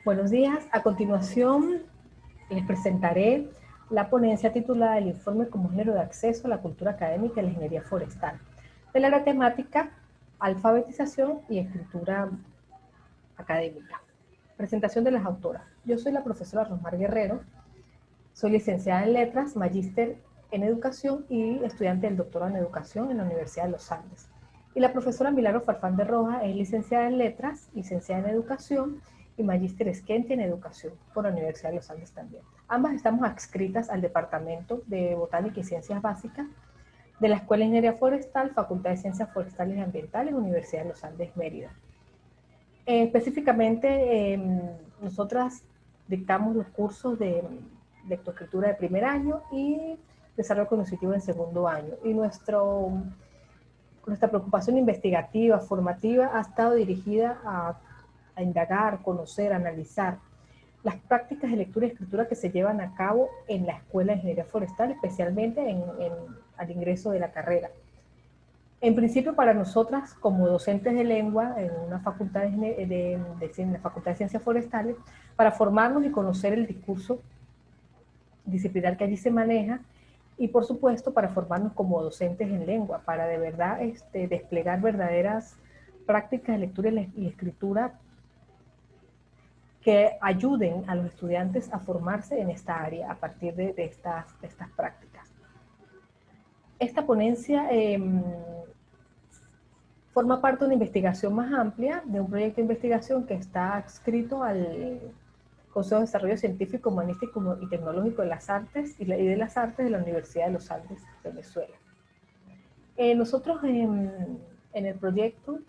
Buenos días. A continuación les presentaré la ponencia titulada El informe como género de acceso a la cultura académica y la ingeniería forestal, del área temática alfabetización y escritura académica. Presentación de las autoras. Yo soy la profesora Rosmar Guerrero, soy licenciada en Letras, magíster en Educación y estudiante del doctorado en Educación en la Universidad de los Andes. Y la profesora Milagro Farfán de Rojas es licenciada en Letras, licenciada en Educación y magíster Esquenti en Educación por la Universidad de los Andes también. Ambas estamos adscritas al Departamento de Botánica y Ciencias Básicas de la Escuela de Ingeniería Forestal, Facultad de Ciencias Forestales y Ambientales, Universidad de los Andes, Mérida. Específicamente, nosotras dictamos los cursos de lectoescritura de primer año y desarrollo cognitivo en segundo año. Y nuestra preocupación investigativa, formativa, ha estado dirigida a indagar, conocer, analizar las prácticas de lectura y escritura que se llevan a cabo en la Escuela de Ingeniería Forestal, especialmente al ingreso de la carrera. En principio, para nosotras, como docentes de lengua en una facultad la Facultad de Ciencias Forestales, para formarnos y conocer el discurso disciplinar que allí se maneja, y por supuesto para formarnos como docentes en lengua, para de verdad desplegar verdaderas prácticas de lectura y escritura que ayuden a los estudiantes a formarse en esta área a partir de estas prácticas. Esta ponencia forma parte de una investigación más amplia, de un proyecto de investigación que está adscrito al Consejo de Desarrollo Científico, Humanístico y Tecnológico de las Artes y de las Artes de la Universidad de los Andes, Venezuela. Nosotros en el proyecto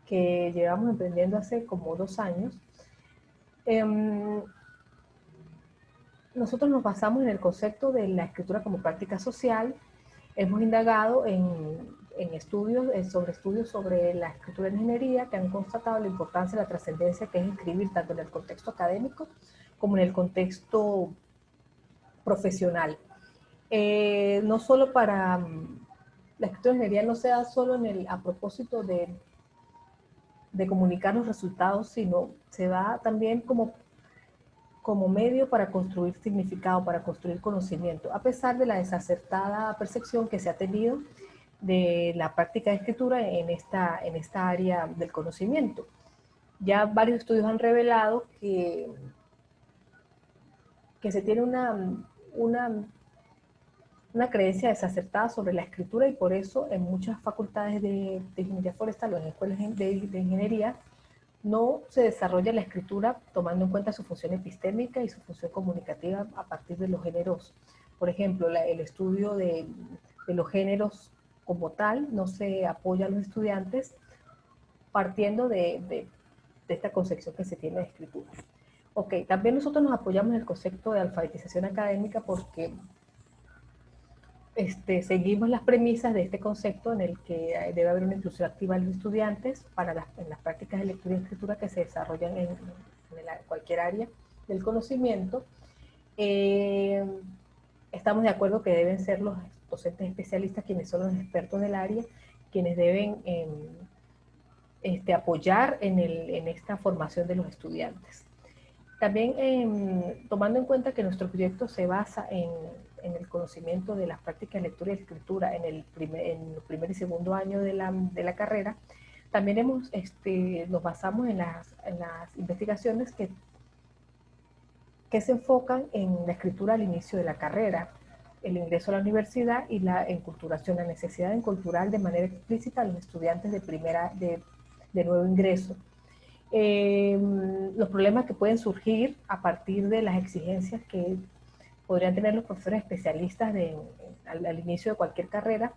que llevamos emprendiendo hace como 2 años, nosotros nos basamos en el concepto de la escritura como práctica social. Hemos indagado en estudios sobre la escritura en ingeniería que han constatado la importancia y la trascendencia que es escribir tanto en el contexto académico como en el contexto profesional. No solo para la escritura en ingeniería no se da solo a propósito de comunicar los resultados, sino se da también como medio para construir significado, para construir conocimiento, a pesar de la desacertada percepción que se ha tenido de la práctica de escritura en esta área del conocimiento. Ya varios estudios han revelado que se tiene una creencia desacertada sobre la escritura, y por eso en muchas facultades de ingeniería forestal o en escuelas de ingeniería no se desarrolla la escritura tomando en cuenta su función epistémica y su función comunicativa a partir de los géneros. Por ejemplo, el estudio de los géneros como tal no se apoya a los estudiantes partiendo de esta concepción que se tiene de escritura. Ok, también nosotros nos apoyamos en el concepto de alfabetización académica porque seguimos las premisas de este concepto en el que debe haber una inclusión activa de los estudiantes en las prácticas de lectura y escritura que se desarrollan en cualquier área del conocimiento. Estamos de acuerdo que deben ser los docentes especialistas quienes son los expertos del área, quienes deben apoyar en esta formación de los estudiantes. También tomando en cuenta que nuestro proyecto se basa en el conocimiento de las prácticas de lectura y escritura en el primer y segundo año de la carrera, también nos basamos en las investigaciones que se enfocan en la escritura al inicio de la carrera, el ingreso a la universidad y la enculturación, la necesidad de enculturar de manera explícita a los estudiantes de nuevo ingreso. Los problemas que pueden surgir a partir de las exigencias que podrían tener los profesores especialistas al inicio de cualquier carrera,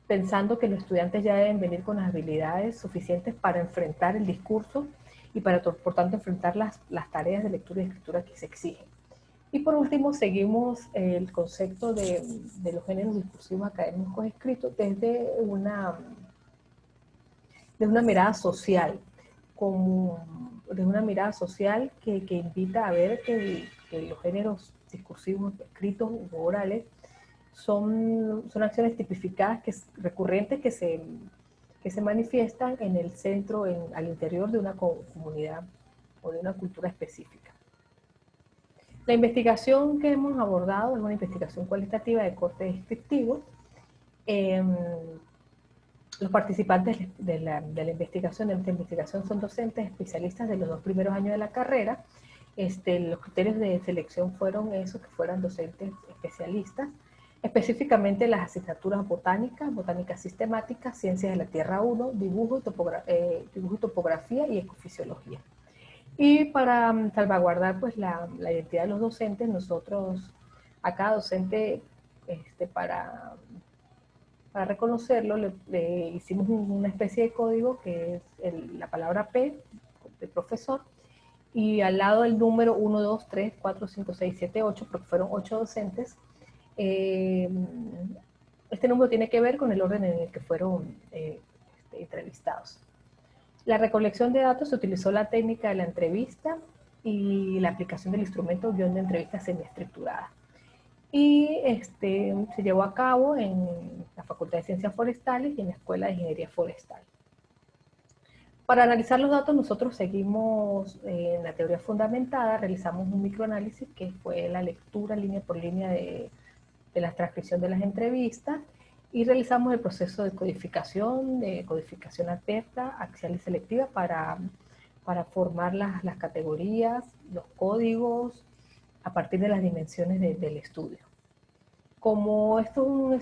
pensando que los estudiantes ya deben venir con las habilidades suficientes para enfrentar el discurso y para, por tanto, enfrentar las tareas de lectura y escritura que se exigen. Y por último, seguimos el concepto de los géneros discursivos académicos escritos desde una mirada social, de una mirada social que invita a ver que los géneros discursivos escritos u orales son acciones tipificadas, recurrentes, que se manifiestan en el centro, al interior de una comunidad o de una cultura específica. La investigación que hemos abordado es una investigación cualitativa de corte descriptivo. Los participantes de la investigación, de nuestra investigación, son docentes especialistas de los 2 primeros años de la carrera. Los criterios de selección fueron esos, que fueran docentes especialistas, específicamente las asignaturas botánica, botánica sistemática, ciencias de la Tierra 1, dibujo y topografía y ecofisiología. Y para salvaguardar pues la identidad de los docentes, nosotros a cada docente, para reconocerlo, le hicimos una especie de código que es la palabra P de profesor, y al lado el número 1, 2, 3, 4, 5, 6, 7, 8, porque fueron 8 docentes. Este número tiene que ver con el orden en el que fueron entrevistados. La recolección de datos se utilizó la técnica de la entrevista y la aplicación del instrumento guión de entrevista semiestructurada. Y se llevó a cabo en la Facultad de Ciencias Forestales y en la Escuela de Ingeniería Forestal. Para analizar los datos, nosotros seguimos en la teoría fundamentada, realizamos un microanálisis que fue la lectura línea por línea de la transcripción de las entrevistas, y realizamos el proceso de codificación adversa, axial y selectiva para formar las categorías, los códigos, a partir de las dimensiones del estudio. Como esto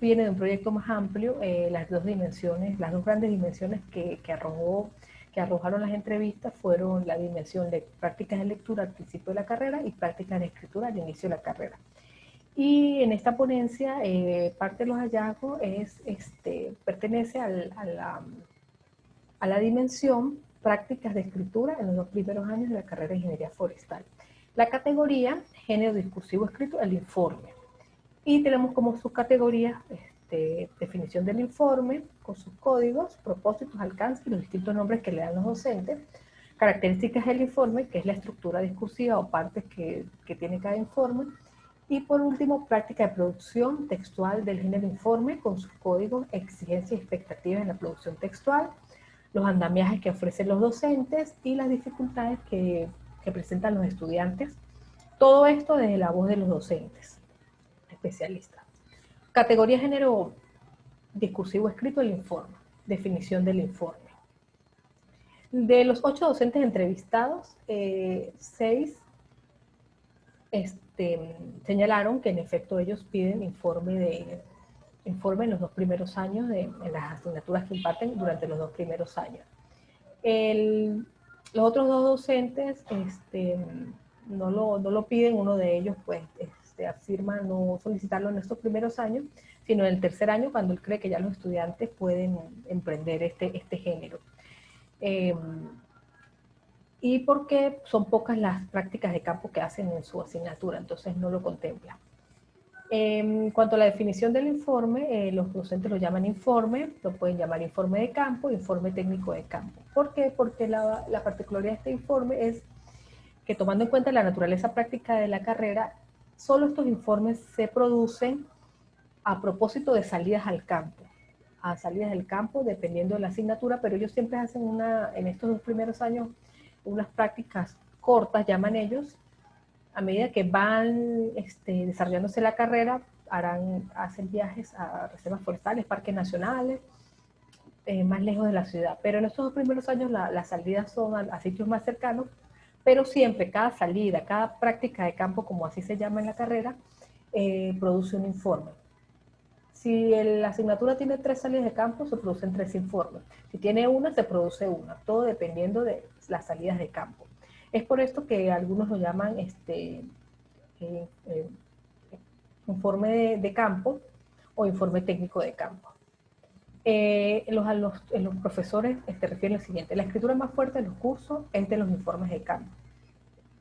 viene de un proyecto más amplio, las dos grandes dimensiones que arrojaron las entrevistas fueron la dimensión de prácticas de lectura al principio de la carrera y prácticas de escritura al inicio de la carrera. Y en esta ponencia, parte de los hallazgos pertenece a la dimensión prácticas de escritura en los 2 primeros años de la carrera de Ingeniería Forestal. La categoría género discursivo escrito, el informe. Y tenemos como subcategorías definición del informe, con sus códigos, propósitos, alcance y los distintos nombres que le dan los docentes. Características del informe, que es la estructura discursiva o partes que tiene cada informe. Y por último, práctica de producción textual del género informe, con sus códigos, exigencias y expectativas en la producción textual, los andamiajes que ofrecen los docentes y las dificultades que presentan los estudiantes. Todo esto desde la voz de los docentes especialistas. Categoría género discursivo escrito, el informe. Definición del informe. De los 8 docentes entrevistados, 6 señalaron que en efecto ellos piden informe en los 2 primeros años en las asignaturas que imparten durante los 2 primeros años. Los otros 2 docentes no lo piden. Uno de ellos pues afirma no solicitarlo en estos primeros años, sino en el tercer año, cuando él cree que ya los estudiantes pueden emprender este género. Y porque son pocas las prácticas de campo que hacen en su asignatura, entonces no lo contempla. En cuanto a la definición del informe, los docentes lo llaman informe, lo pueden llamar informe de campo, informe técnico de campo. ¿Por qué? Porque la particularidad de este informe es que, tomando en cuenta la naturaleza práctica de la carrera, solo estos informes se producen a propósito de salidas al campo. A salidas del campo, dependiendo de la asignatura, pero ellos siempre hacen en estos 2 primeros años unas prácticas cortas, llaman ellos. A medida que van desarrollándose la carrera, hacen viajes a reservas forestales, parques nacionales, más lejos de la ciudad. Pero en estos 2 primeros años las salidas son a sitios más cercanos, pero siempre cada salida, cada práctica de campo, como así se llama en la carrera, produce un informe. Si la asignatura tiene 3 salidas de campo, se producen 3 informes. Si tiene una, se produce una, todo dependiendo de las salidas de campo. Es por esto que algunos lo llaman informe de campo o informe técnico de campo. Los profesores refieren lo siguiente: la escritura más fuerte de los cursos entre los informes de campo,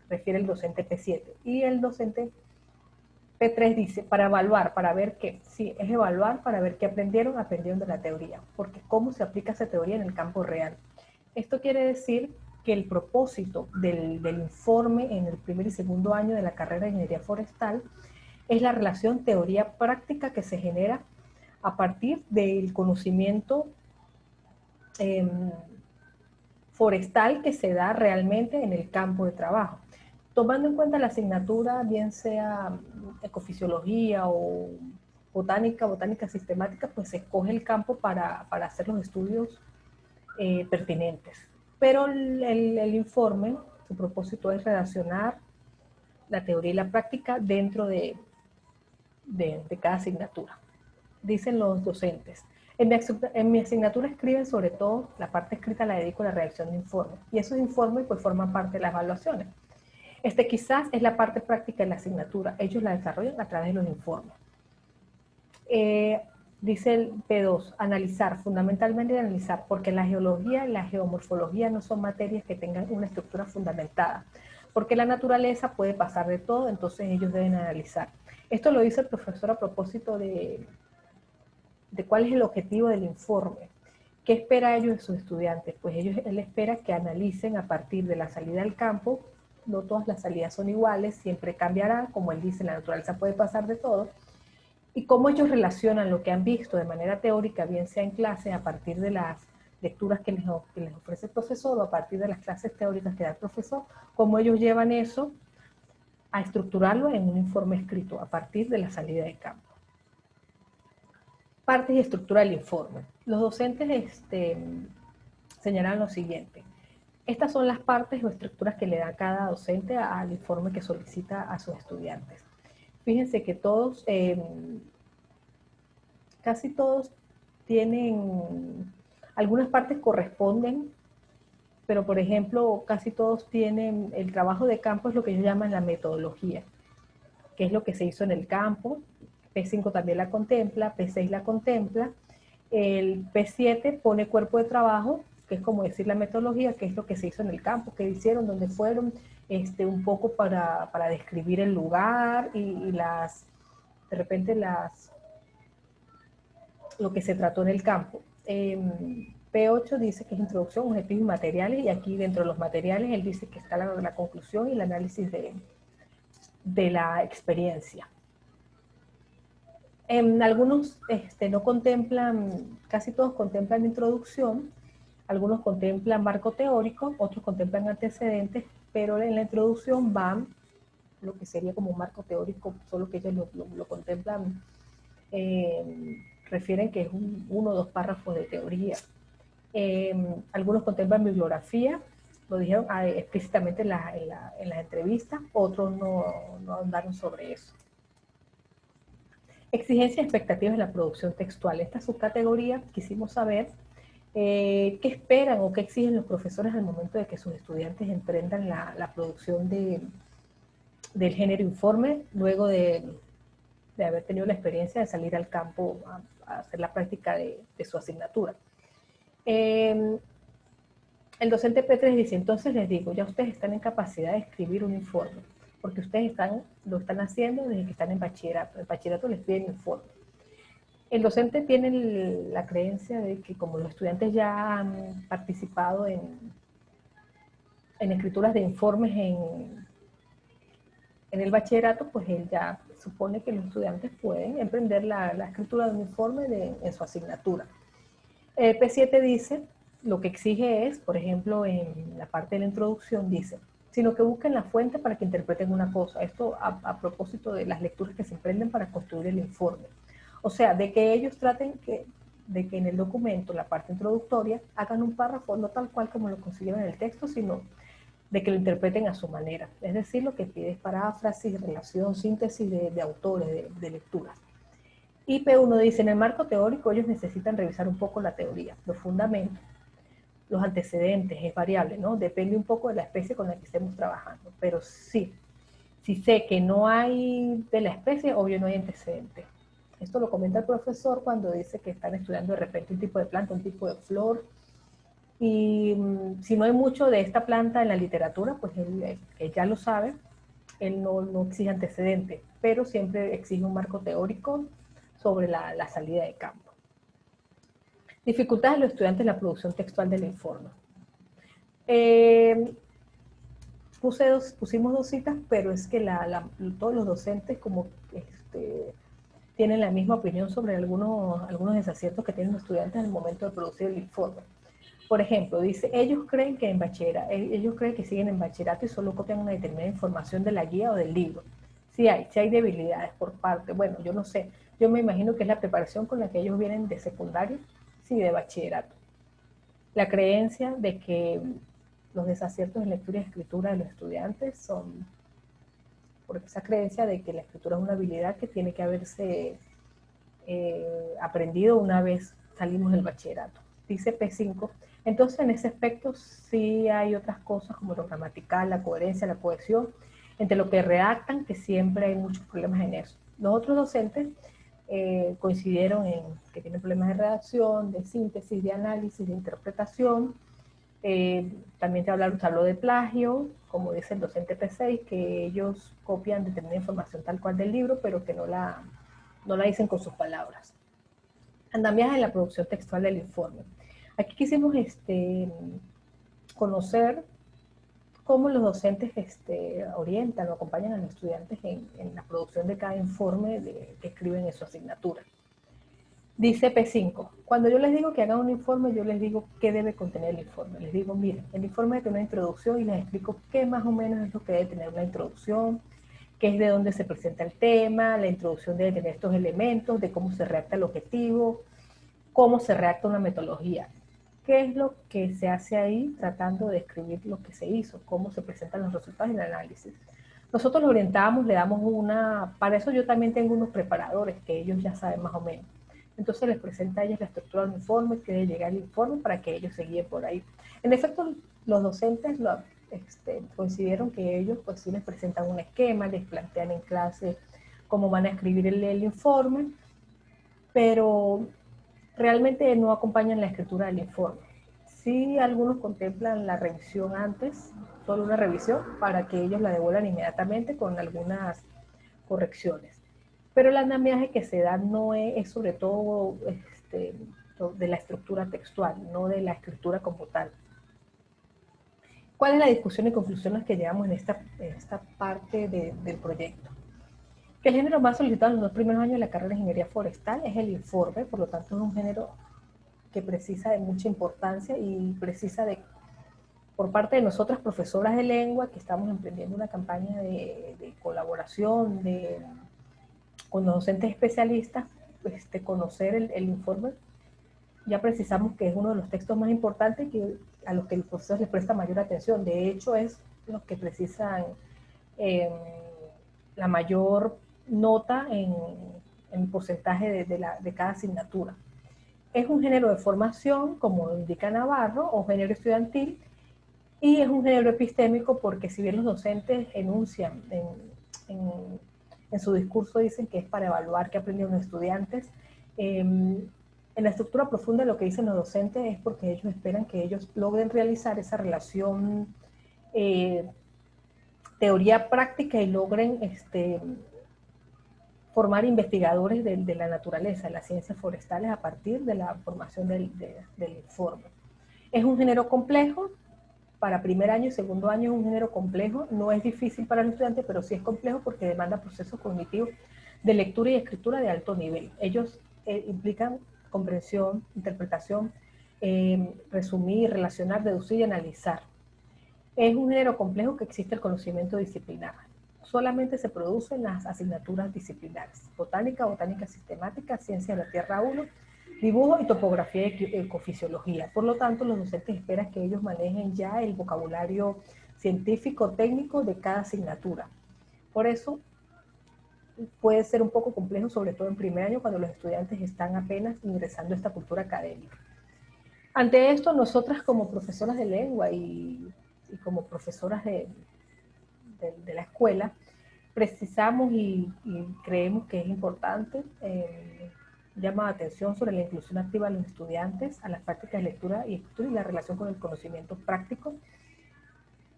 refiere el docente P7, y el docente P3 dice, para evaluar, para ver qué. Sí, es evaluar para ver qué aprendieron de la teoría, porque cómo se aplica esa teoría en el campo real. Esto quiere decir que el propósito del informe en el primer y segundo año de la carrera de Ingeniería Forestal es la relación teoría-práctica que se genera a partir del conocimiento forestal que se da realmente en el campo de trabajo. Tomando en cuenta la asignatura, bien sea ecofisiología o botánica sistemática, pues se escoge el campo para hacer los estudios pertinentes. Pero el informe, su propósito es relacionar la teoría y la práctica dentro de cada asignatura. Dicen los docentes. En mi asignatura escriben sobre todo, la parte escrita la dedico a la redacción de informes. Y esos informes pues forman parte de las evaluaciones. Quizás es la parte práctica de la asignatura. Ellos la desarrollan a través de los informes. Dice el P2, analizar, fundamentalmente analizar, porque la geología y la geomorfología no son materias que tengan una estructura fundamentada, porque la naturaleza puede pasar de todo, entonces ellos deben analizar. Esto lo dice el profesor a propósito de cuál es el objetivo del informe. ¿Qué espera ellos de sus estudiantes? Pues él espera que analicen a partir de la salida al campo. No todas las salidas son iguales, siempre cambiará, como él dice, la naturaleza puede pasar de todo, y cómo ellos relacionan lo que han visto de manera teórica, bien sea en clase, a partir de las lecturas que les ofrece el profesor o a partir de las clases teóricas que da el profesor, cómo ellos llevan eso a estructurarlo en un informe escrito a partir de la salida de campo. Partes y estructura del informe. Los docentes señalan lo siguiente. Estas son las partes o estructuras que le da cada docente al informe que solicita a sus estudiantes. Fíjense que todos, casi todos tienen, algunas partes corresponden, pero por ejemplo, casi todos tienen, el trabajo de campo es lo que ellos llaman la metodología, que es lo que se hizo en el campo. P5 también la contempla, P6 la contempla, el P7 pone cuerpo de trabajo, que es como decir la metodología, que es lo que se hizo en el campo, qué hicieron, dónde fueron, un poco para describir el lugar y de repente lo que se trató en el campo. P8 dice que es introducción, objetivos y materiales, y aquí dentro de los materiales él dice que está la conclusión y el análisis de la experiencia. Algunos no contemplan, casi todos contemplan introducción, algunos contemplan marco teórico, otros contemplan antecedentes, pero en la introducción van lo que sería como un marco teórico, solo que ellos lo contemplan, refieren que es uno o dos párrafos de teoría. Algunos contemplan bibliografía, lo dijeron explícitamente en las entrevistas, otros no andaron sobre eso. Exigencias y expectativas de la producción textual. Esta subcategoría quisimos saber qué esperan o qué exigen los profesores al momento de que sus estudiantes emprendan la producción del género informe, luego de haber tenido la experiencia de salir al campo a hacer la práctica de su asignatura. El docente P3 dice, entonces les digo, ya ustedes están en capacidad de escribir un informe, porque ustedes lo están haciendo desde que están en bachillerato. En bachillerato les piden informe. El docente tiene la creencia de que como los estudiantes ya han participado en escrituras de informes en el bachillerato, pues él ya supone que los estudiantes pueden emprender la escritura de un informe en su asignatura. P7 dice, lo que exige es, por ejemplo, en la parte de la introducción dice, sino que busquen la fuente para que interpreten una cosa. Esto a propósito de las lecturas que se emprenden para construir el informe. O sea, de que ellos traten de que en el documento, la parte introductoria, hagan un párrafo no tal cual como lo consiguieron en el texto, sino de que lo interpreten a su manera. Es decir, lo que pide es paráfrasis, relación, síntesis de autores, de lecturas. Y P1 dice, en el marco teórico ellos necesitan revisar un poco la teoría, los fundamentos, los antecedentes, es variable, ¿no? Depende un poco de la especie con la que estemos trabajando. Pero sí, si sé que no hay de la especie, obvio no hay antecedentes. Esto lo comenta el profesor cuando dice que están estudiando de repente un tipo de planta, un tipo de flor, y si no hay mucho de esta planta en la literatura, pues él ya lo sabe, él no exige antecedentes, pero siempre exige un marco teórico sobre la salida de campo. Dificultades de los estudiantes en la producción textual del informe. Pusimos dos citas, pero es que todos los docentes como tienen la misma opinión sobre algunos desaciertos que tienen los estudiantes al momento de producir el informe. Por ejemplo, dice, ellos creen que ellos creen que siguen en bachillerato y solo copian una determinada información de la guía o del libro. Sí hay debilidades por parte, bueno, yo no sé, yo me imagino que es la preparación con la que ellos vienen de secundaria, sí, de bachillerato. La creencia de que los desaciertos en lectura y escritura de los estudiantes son por esa creencia de que la escritura es una habilidad que tiene que haberse aprendido una vez salimos del bachillerato. Dice P5. Entonces, en ese aspecto sí hay otras cosas como lo gramatical, la coherencia, la cohesión, entre lo que redactan, que siempre hay muchos problemas en eso. Los otros docentes coincidieron en que tienen problemas de redacción, de síntesis, de análisis, de interpretación. También se habló de plagio, como dice el docente P6, que ellos copian determinada información tal cual del libro, pero que no la dicen con sus palabras. Andamiaje en la producción textual del informe. Aquí quisimos conocer cómo los docentes orientan o acompañan a los estudiantes en la producción de cada informe que escriben en su asignatura. Dice P5, cuando yo les digo que hagan un informe, yo les digo qué debe contener el informe. Les digo, miren, el informe debe tener una introducción y les explico qué más o menos es lo que debe tener una introducción, qué es de dónde se presenta el tema, la introducción debe tener estos elementos, de cómo se redacta el objetivo, cómo se redacta una metodología. ¿Qué es lo que se hace ahí tratando de describir lo que se hizo? ¿Cómo se presentan los resultados y el análisis? Nosotros lo orientamos, le damos para eso yo también tengo unos preparadores que ellos ya saben más o menos. Entonces les presenta a ellos la estructura del informe, que debe llegar el informe para que ellos se guíen por ahí. En efecto, los docentes coincidieron que ellos pues sí les presentan un esquema, les plantean en clase cómo van a escribir el informe, pero realmente no acompañan la escritura del informe. Sí, algunos contemplan la revisión antes, solo una revisión, para que ellos la devuelvan inmediatamente con algunas correcciones. Pero el andamiaje que se da no es sobre todo de la estructura textual, no de la escritura como tal. ¿Cuál es la discusión y conclusiones que llevamos en esta parte del proyecto? Que el género más solicitado en los 2 primeros años de la carrera de Ingeniería Forestal es el informe, por lo tanto es un género que precisa de mucha importancia y precisa por parte de nosotras profesoras de lengua, que estamos emprendiendo una campaña de colaboración con los docentes especialistas, conocer el informe. Ya precisamos que es uno de los textos más importantes a los que los profesores les presta mayor atención. De hecho, es los que precisan la mayor nota en porcentaje de cada asignatura. Es un género de formación, como indica Navarro, o género estudiantil, y es un género epistémico porque si bien los docentes enuncian en su discurso, dicen que es para evaluar qué aprendieron los estudiantes, en la estructura profunda lo que dicen los docentes es porque ellos esperan que ellos logren realizar esa relación teoría práctica y logren formar investigadores de la naturaleza, de las ciencias forestales, a partir de la formación del informe. Es un género complejo, para primer año y segundo año es un género complejo, no es difícil para los estudiantes, pero sí es complejo porque demanda procesos cognitivos de lectura y escritura de alto nivel. Ellos implican comprensión, interpretación, resumir, relacionar, deducir y analizar. Es un género complejo que existe el conocimiento disciplinar. Solamente se produce en las asignaturas disciplinares: botánica, botánica sistemática, ciencia de la tierra 1, dibujo y topografía y ecofisiología. Por lo tanto, los docentes esperan que ellos manejen ya el vocabulario científico, técnico de cada asignatura. Por eso puede ser un poco complejo, sobre todo en primer año, cuando los estudiantes están apenas ingresando a esta cultura académica. Ante esto, nosotras como profesoras de lengua y como profesoras de la escuela, precisamos y creemos que es importante llama la atención sobre la inclusión activa de los estudiantes a las prácticas de lectura y escritura y la relación con el conocimiento práctico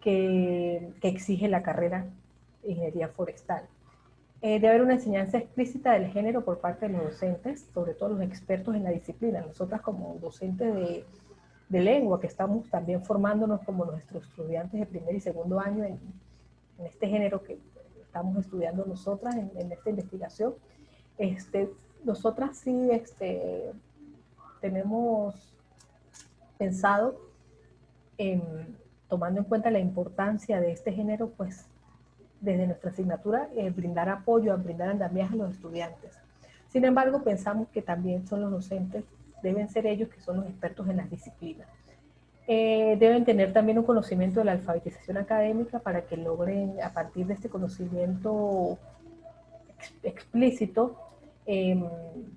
que exige la carrera de Ingeniería Forestal. Debe haber una enseñanza explícita del género por parte de los docentes, sobre todo los expertos en la disciplina. Nosotras como docentes de lengua, que estamos también formándonos como nuestros estudiantes de primer y segundo año en este género que estamos estudiando nosotras en esta investigación, nosotras sí tenemos pensado tomando en cuenta la importancia de este género, pues desde nuestra asignatura brindar apoyo, brindar andamiaje a los estudiantes. Sin embargo, pensamos que también son los docentes, deben ser ellos que son los expertos en las disciplinas. Deben tener también un conocimiento de la alfabetización académica para que logren, a partir de este conocimiento explícito,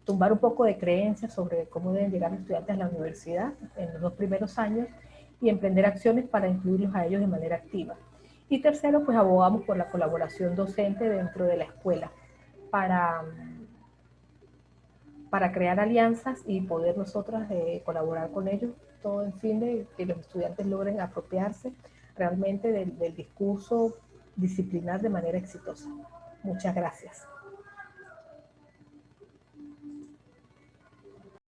tumbar un poco de creencias sobre cómo deben llegar los estudiantes a la universidad en los 2 primeros años y emprender acciones para incluirlos a ellos de manera activa. Y tercero, pues abogamos por la colaboración docente dentro de la escuela para crear alianzas y poder nosotras colaborar con ellos, todo en fin de que los estudiantes logren apropiarse realmente del discurso disciplinar de manera exitosa. Muchas gracias.